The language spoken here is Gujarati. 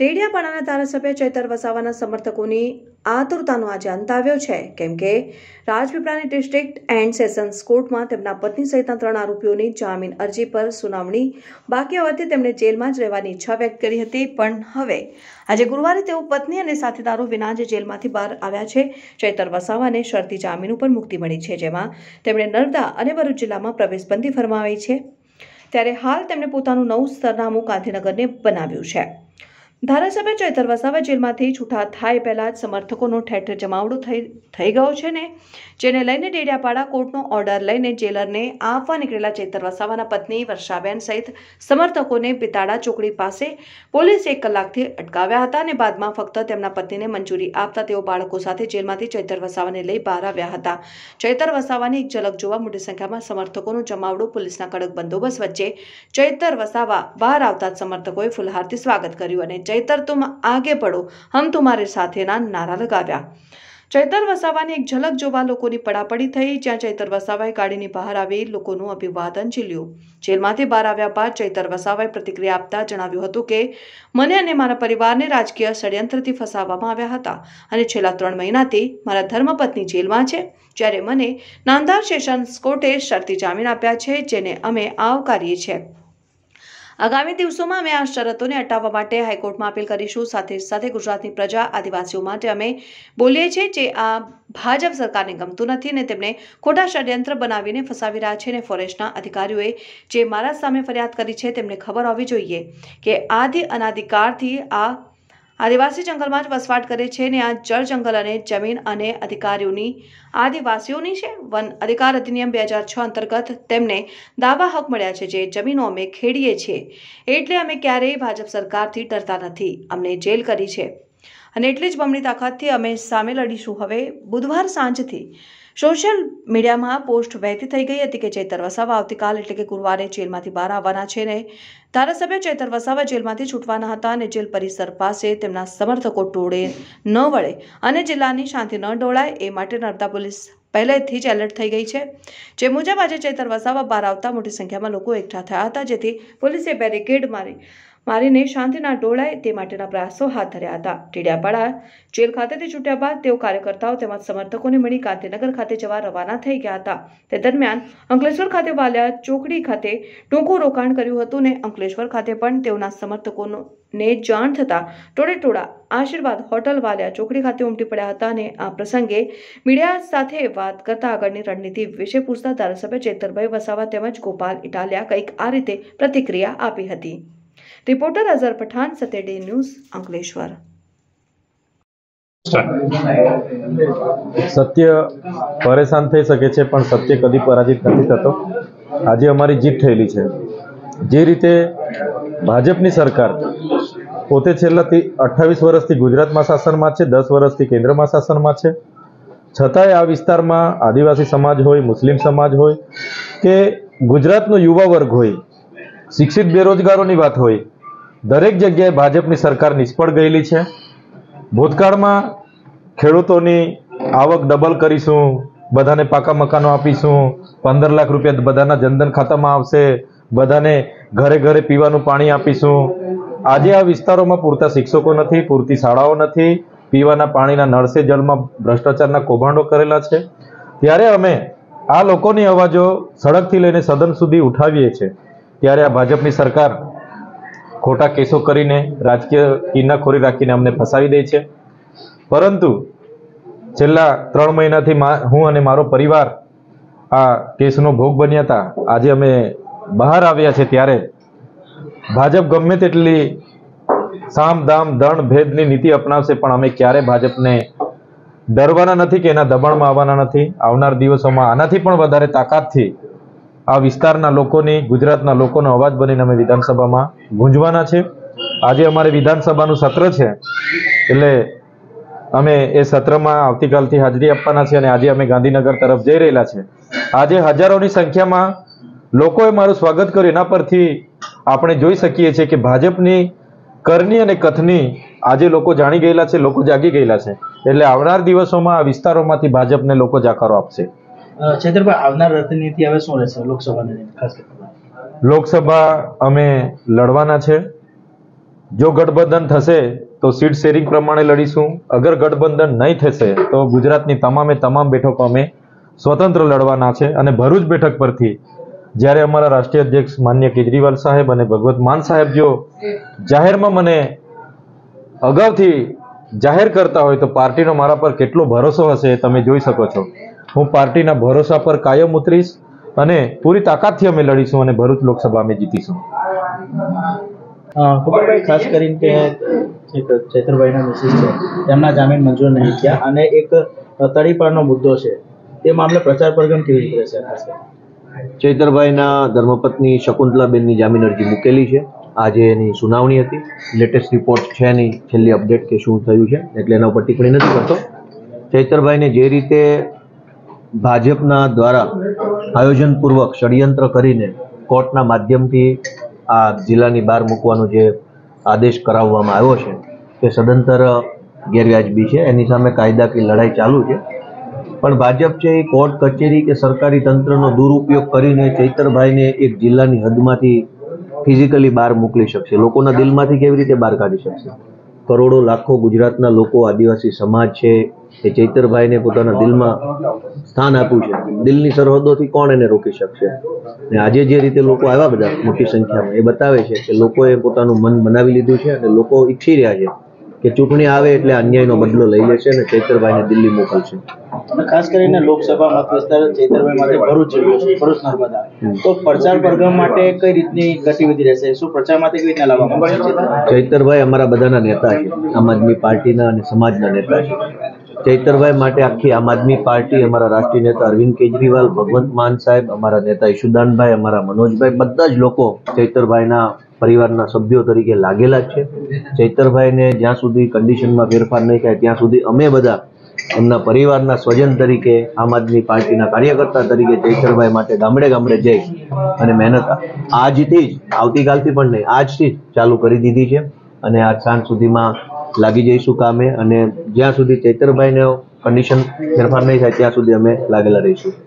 ડેડિયાપાડાના ધારાસભ્ય ચૈતર વસાવાના સમર્થકોની આતુરતાનો આજે અંત આવ્યો છે, કેમ કે રાજપીપળાની ડિસ્ટ્રિક્ટ એન્ડ સેશન્સ કોર્ટમાં તેમના પત્ની સહિતના 3 આરોપીઓની જામીન અરજી પર સુનાવણી બાકી હોવાથી તેમણે જેલમાં જ રહેવાની ઈચ્છા વ્યક્ત કરી હતી। પણ હવે આજે ગુરુવારે તેઓ પત્ની અને સાથીદારો વિના જ જેલમાંથી બહાર આવ્યા છે। ચૈતર વસાવાને શરતી જામીન ઉપર મુક્તિ મળી છે, જેમાં તેમણે નર્મદા અને ભરૂચ જિલ્લામાં પ્રવેશબંધી ફરમાવી છે। ત્યારે હાલ તેમણે પોતાનું નવું સરનામું ગાંધીનગરને બનાવ્યું છે। ધારાસભ્ય ચૈતર વસાવા જેલમાંથી છૂટા થાય પહેલા જ સમર્થકોનો ઠેર ઠેર જમાવડો થઈ ગયો છે ને, જેને લઈને ડેડિયાપાડા કોર્ટનો ઓર્ડર લઈને જેલરને આપવા નીકળેલા ચૈતર વસાવાના પત્ની વર્ષાબેન સહિત સમર્થકોને બિતાડા ચોકડી પાસે પોલીસે 1 કલાકથી અટકાવ્યા હતા અને બાદમાં ફક્ત તેમના પત્નીને મંજૂરી આપતા તેઓ બાળકો સાથે જેલમાંથી ચૈતર વસાવાને લઈ બહાર આવ્યા હતા। ચૈતર વસાવાની એક ઝલક જોવા મોટી સંખ્યામાં સમર્થકોનો જમાવડો, પોલીસના કડક બંદોબસ્ત વચ્ચે ચૈતર વસાવા બહાર આવતા જ સમર્થકોએ ફૂલહારથી સ્વાગત કર્યું અને चैतर तुम आगे बढ़ो, हम तुम्हारे साथ ना नारा लगाव्या। ચૈતર વસાવાની એક ઝલક જોવા લોકોની પડાપડી થઈ, જ્યાં ચૈતર વસાવાએ ગાડીની બહાર આવી લોકોનું અભિવાદન ઝીલ્યું। જેલમાંથી બહાર આવ્યા બાદ ચૈતર વસાવાએ પ્રતિક્રિયા આપતા જણાવ્યું હતું કે મને અને મારા પરિવારને રાજકીય ષડયંત્રથી ફસાવવામાં આવ્યા હતા અને છેલ્લા 3 મહિનાથી મારા ધર્મપત્ની જેલમાં છે, જ્યારે મને નામદાર સેશન્સ કોર્ટે શરતી જામીન આપ્યા છે, જેને અમે આવકારીએ છીએ। આગામી દિવસોમાં અમે આ શરતોને હટાવવા માટે હાઈકોર્ટમાં અપીલ કરીશું। સાથે સાથે ગુજરાતની પ્રજા, આદિવાસીઓ માટે અમે બોલીએ છીએ જે આ ભાજપ સરકારને ગમતું નથી ને તેમને ખોટા ષડયંત્ર બનાવીને ફસાવી રહ્યા છે। અને ફોરેસ્ટના અધિકારીઓએ જે મારા સામે ફરિયાદ કરી છે તેમને ખબર હોવી જોઈએ કે આદિ અનાધિકારથી આ આદિવાસી જંગલમાં જ વસવાટ કરે છે ને આ જળ, જંગલ અને જમીન અને અધિકારીઓની આદિવાસીઓની છે। વન અધિકાર અધિનિયમ 2006 અંતર્ગત તેમને દાવા હક મળ્યા છે, જે જમીનો અમે ખેડીએ છીએ, એટલે અમે ક્યારેય ભાજપ સરકારથી ડરતા નથી। અમને જેલ કરી છે અને એટલી જ બમણી તાકાતથી અમે સામે લડીશું। હવે બુધવાર સાંજથી સોશિયલ મીડિયામાં પોસ્ટ વહેતી થઈ ગઈ હતી કે ચૈતર વસાવા આવતીકાલ એટલે કે ગુરુવારે જેલમાંથી બહાર આવવાના છે ને ધારાસભ્ય ચૈતર વસાવા જેલમાંથી છૂટવાના હતા અને જેલ પરિસર પાસે તેમના સમર્થકો ટોળે ન વળે અને જિલ્લાની શાંતિ ન ડોળાય એ માટે નર્મદા પોલીસ પહેલેથી જ એલર્ટ થઈ ગઈ છે। જે મુજબ આજે ચૈતર વસાવા બહાર આવતા મોટી સંખ્યામાં લોકો એકઠા થયા હતા, જેથી પોલીસે બેરિકેડ મારીને શાંતિ ના ડોળાય તે માટેના પ્રયાસો હાથ ધર્યા હતા। ડેડિયાપાડા જેલ ખાતેથી છૂટ્યા બાદ તેઓ કાર્યકર્તાઓ તેમજ સમર્થકોને મળી ગાંધીનગર ખાતે જવા રવાના થઈ ગયા હતા। તે દરમિયાન અંકલેશ્વર ખાતે વાલિયા ચોકડી ખાતે ટૂંકું રોકાણ કર્યું હતું ને અંકલેશ્વર ખાતે પણ તેઓના સમર્થકોને જાણ થતા ટોળેટોળા આશીર્વાદ હોટલ વાલિયા ચોકડી ખાતે ઉમટી પડ્યા હતા અને આ પ્રસંગે મીડિયા સાથે વાત કરતા આગળની રણનીતિ વિશે પૂછતા ધારાસભ્ય ચૈતરભાઈ વસાવા તેમજ ગોપાલ ઇટાલિયા કંઈક આ રીતે પ્રતિક્રિયા આપી હતી। Reporter Azhar Pathan, સત્યડે news, Ankleshwar. સત્ય પરેશાન થઈ શકે છે, પણ સત્ય કદી પરાજિત નથી થતો। આજે અમારી જીત થયેલી છે। જે રીતે ભાજપની સરકાર પોતે છેલ્લા 28 વર્ષથી ગુજરાતમાં શાસનમાં છે, 10 વર્ષથી કેન્દ્રમાં શાસનમાં છે, છતાંય આ વિસ્તારમાં આદિવાસી સમાજ હોય, મુસ્લિમ સમાજ હોય કે ગુજરાતનો યુવા વર્ગ હોય, શિક્ષિત બેરોજગારોની વાત હોય, દરેક જગ્યાએ ભાજપની સરકાર નિષ્ફળ ગયેલી છે। ભૂતકાળમાં ખેડૂતોની આવક ડબલ કરીશું, બધાને પાકા મકાનો આપીશું, 15 લાખ રૂપિયા બધાના જનધન ખાતામાં આવશે, બધાને ઘરે ઘરે પીવાનું પાણી આપીશું। આજે આ વિસ્તારોમાં પૂરતા શિક્ષકો નથી, પૂરતી શાળાઓ નથી, પીવાના પાણીના નળ સે જળમાં ભ્રષ્ટાચારના કૌભાંડો કરેલા છે। ત્યારે અમે આ લોકોની અવાજો સડકથી લઈને સદન સુધી ઉઠાવીએ છીએ। ત્યારે આ ભાજપની સરકાર ખોટા કેસો કરીને રાજકીય કિન્નાખોરી રાખીને અમને ફસાવી દે છે। પરંતુ છેલ્લા 3 મહિનાથી હું અને મારો પરિવાર આ કેસનો ભોગ બન્યા હતા। આજે અમે બહાર આવ્યા છે ત્યારે ભાજપ ગમે તેટલી સામ દામ દણ ભેદની નીતિ અપનાવશે, પણ અમે ક્યારે ભાજપને ડરવાના નથી કે એના દબાણમાં આવવાના નથી। આવનાર દિવસોમાં આનાથી પણ વધારે તાકાતથી આ વિસ્તારના લોકોની, ગુજરાતના લોકોનો અવાજ બનીને અમે વિધાનસભામાં ગુંજવાના છે। આજે અમારે વિધાનસભાનું સત્ર છે, એટલે અમે એ સત્રમાં આવતીકાલથી હાજરી આપવાના છે અને આજે અમે ગાંધીનગર તરફ જઈ રહેલા છે। આજે હજારોની સંખ્યામાં લોકોએ મારું સ્વાગત કર્યું। એના પરથી આપણે જોઈ શકીએ છીએ કે ભાજપની કરની અને કથની આજે લોકો જાણી ગયેલા છે, લોકો જાગી ગયેલા છે। એટલે આવનાર દિવસોમાં આ વિસ્તારોમાંથી ભાજપને લોકો જાકારો આપશે। ચૈતરભાઈ, આવનાર રણનીતિ હવે શું રહેશે લોકસભાની? ખાસ કરીને લોકસભા અમે લડવાના છે। જો ગઠબંધન થશે તો સીટ શેરિંગ પ્રમાણે લડીશું. અગર ગઠબંધન નહીં થશે તો ગુજરાતની તમામ બેઠકો અમે સ્વતંત્ર લડવાના છે. અને ભરૂચ બેઠક પરથી જ્યારે અમારા રાષ્ટ્રીય અધ્યક્ષ માનનીય કેજરીવાલ સાહેબ અને ભગવત માન સાહેબ જો જાહેરમાં મને અગાઉથી જાહેર કરતા હોય તો પાર્ટીનો મારા પર કેટલો ભરોસો હશે એ તમે જોઈ શકો છો. હું પાર્ટીના ભરોસા પર કાયમ ઉતરીશ અને પૂરી તાકાતથી અમે લડીશું અને ભરૂચ લોકસભા અમે જીતીશું. ખબરભાઈ, ખાસ કરીને કે એક ચૈતરભાઈના મેસેજ છે, તેમના જામીન મંજૂર નહીં થયા અને એક તડીપારનો મુદ્દો છે, તે મામલે પ્રચાર પ્રગમ કેવી રીતે રહેશે? ખાસ ચૈતરભાઈના ધર્મપત્ની શકુંતલાબેનની જામીન અરજી મૂકેલી છે. આજે એની સુનાવણી હતી. લેટેસ્ટ રિપોર્ટ છે નહીં, છેલ્લી અપડેટ કે શું થયું છે, એટલે એના ઉપર ટિપ્પણી નથી કરતો. ચૈતરભાઈને જે રીતે ભાજપના દ્વારા આયોજનપૂર્વક ષડયંત્ર કરીને કોર્ટના માધ્યમથી આ જિલ્લાની બહાર મૂકવાનો જે આદેશ કરાવવામાં આવ્યો છે તે સદંતર ગેરવ્યાજબી છે. એની સામે કાયદાકીય લડાઈ ચાલુ છે. પણ ભાજપ છે એ કોર્ટ કચેરી કે સરકારી તંત્રનો દુરુપયોગ કરીને ચૈતરભાઈને એક જિલ્લાની હદમાંથી ફિઝિકલી બહાર મોકલી શકશે. લોકોના દિલમાંથી કેવી રીતે બહાર કાઢી શકશે? કરોડો લાખો ગુજરાતના લોકો, આદિવાસી સમાજ છે એ ચૈતરભાઈને પોતાના દિલમાં સ્થાન આપ્યું છે. દિલની સરહદોથી કોણ એને રોકી શકશે? અને આજે જે રીતે લોકો આવ્યા બધા મોટી સંખ્યામાં, એ બતાવે છે કે લોકોએ પોતાનું મન બનાવી લીધું છે અને લોકો ઈચ્છી રહ્યા છે કે ચૂંટણી આવે એટલે અન્યાયનો બદલો લઈ લેશે અને ચૈતરભાઈને દિલ્હી મોકલશે. ખાસ કરીને લોકસભા મત વિસ્તાર ચૈતરભાઈ માટે ભરૂચ જિલ્લો છે, ભરૂચ નર્મદા, તો પ્રચાર પ્રગમ માટે કઈ રીતની ગતિવિધિ રહેશે? શું પ્રચારમાંથી કેવી રીતના લાવવામાં આવશે? ચૈતરભાઈ અમારા બધાના નેતા છે, આમ આદમી પાર્ટીના અને સમાજના નેતા છે. ચૈતરભાઈ માટે આખી આમ આદમી પાર્ટી, અમારા રાષ્ટ્રીય નેતા અરવિંદ કેજરીવાલ, ભગવંત માન સાહેબ, અમારા નેતા ઈશુદાનભાઈ, અમારા મનોજભાઈ, બધા જ લોકો ચૈતરભાઈના પરિવારના સભ્યો તરીકે લાગેલા જ છે. ચૈતરભાઈને જ્યાં સુધી કન્ડિશનમાં ફેરફાર નહીં થાય ત્યાં સુધી અમે બધા એમના પરિવારના સ્વજન તરીકે, આમ આદમી પાર્ટીના કાર્યકર્તા તરીકે ચૈતરભાઈ માટે ગામડે ગામડે જઈ અને મહેનત આજથી જ, આવતીકાલથી પણ નહીં, આજથી જ ચાલુ કરી દીધી છે. અને આજ સાંજ સુધીમાં લાગી જઈશું કામે અને જ્યાં સુધી ચૈતરભાઈને કન્ડિશન ફેરફાર નહીં થાય ત્યાં સુધી અમે લાગેલા રહીશું.